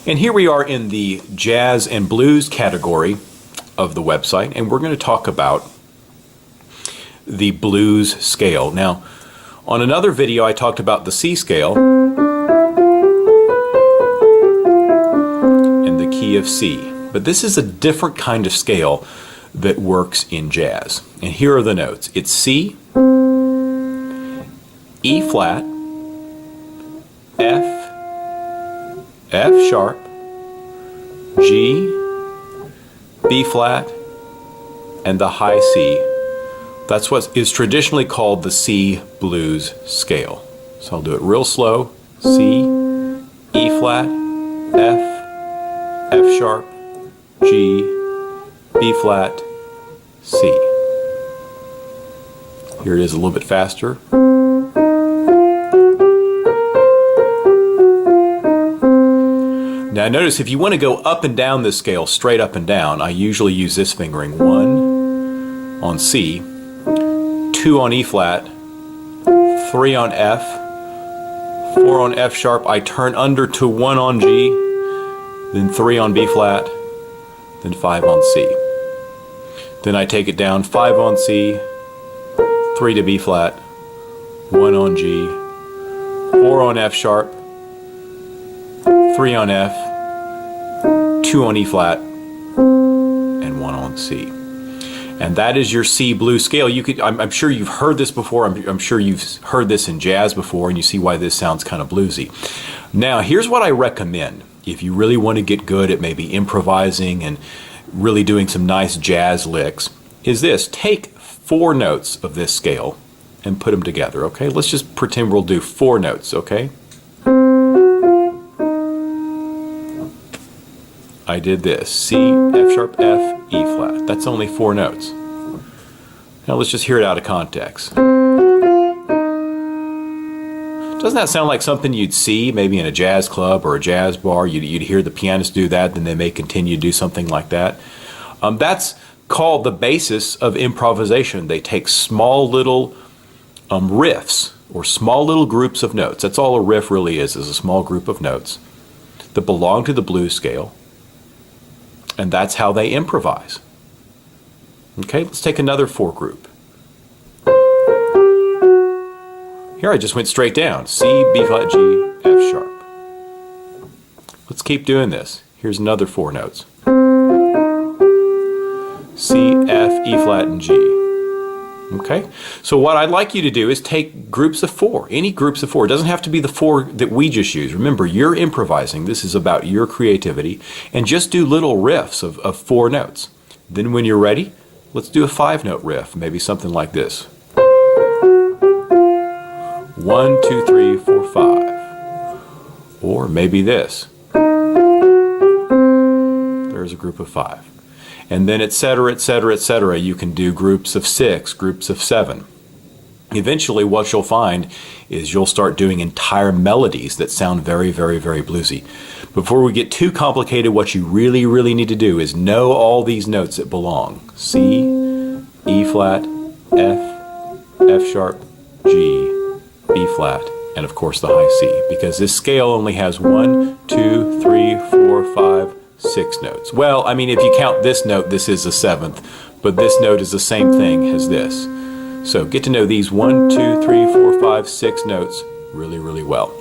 And here we are in the jazz and blues category of the website, and we're going to talk about the blues scale. Now, on another video I talked about the C scale in the key of C, but this is a different kind of scale that works in jazz. And here are the notes. It's C, E flat, F, F sharp, G, B flat, and the high C. That's what is traditionally called the C blues scale. So I'll do it real slow. C, E flat, F, F sharp, G, B flat, C. Here it is a little bit faster. Now notice if you want to go up and down this scale, straight up and down, I usually use this fingering. 1 on C, 2 on E flat, 3 on F, 4 on F sharp. I turn under to 1 on G, then 3 on B flat, then 5 on C. Then I take it down 5 on C, 3 to B flat, 1 on G, 4 on F sharp, 3 on F, 2 on E flat, and 1 on C. And that is your C blues scale. You could, I'm sure you've heard this before. I'm sure you've heard this in jazz before, and you see why this sounds kind of bluesy. Now, here's what I recommend if you really want to get good at maybe improvising and really doing some nice jazz licks, is this. Take 4 notes of this scale and put them together, okay? Let's just pretend we'll do 4 notes, okay? I did this. C, F sharp, F, E flat. That's only 4 notes. Now let's just hear it out of context. Doesn't that sound like something you'd see maybe in a jazz club or a jazz bar? You'd hear the pianist do that, then they may continue to do something like that. That's called the basis of improvisation. They take small little riffs or small little groups of notes. That's all a riff really is a small group of notes that belong to the blues scale. And that's how they improvise. Okay, let's take another 4 group. Here I just went straight down. C, B flat, G, F sharp. Let's keep doing this. Here's another 4 notes. C, F, E flat, and G. Okay, so what I'd like you to do is take groups of 4, any groups of 4. It doesn't have to be the 4 that we just used. Remember, you're improvising. This is about your creativity. And just do little riffs of 4 notes. Then when you're ready, let's do a 5-note riff, maybe something like this. 1, 2, 3, 4, 5. Or maybe this. There's a group of 5. And then etc., etc., etc. You can do groups of 6, groups of 7. Eventually what you'll find is you'll start doing entire melodies that sound very, very, very bluesy. Before we get too complicated, what you really, really need to do is know all these notes that belong. C, E flat, F, F sharp, G, B flat, and of course the high C. Because this scale only has 1, 2, 3, 4, 5, 6 notes. Well, I mean, if you count this note, this is the 7th, but this note is the same thing as this. So get to know these 1, 2, 3, 4, 5, 6 notes really, really well.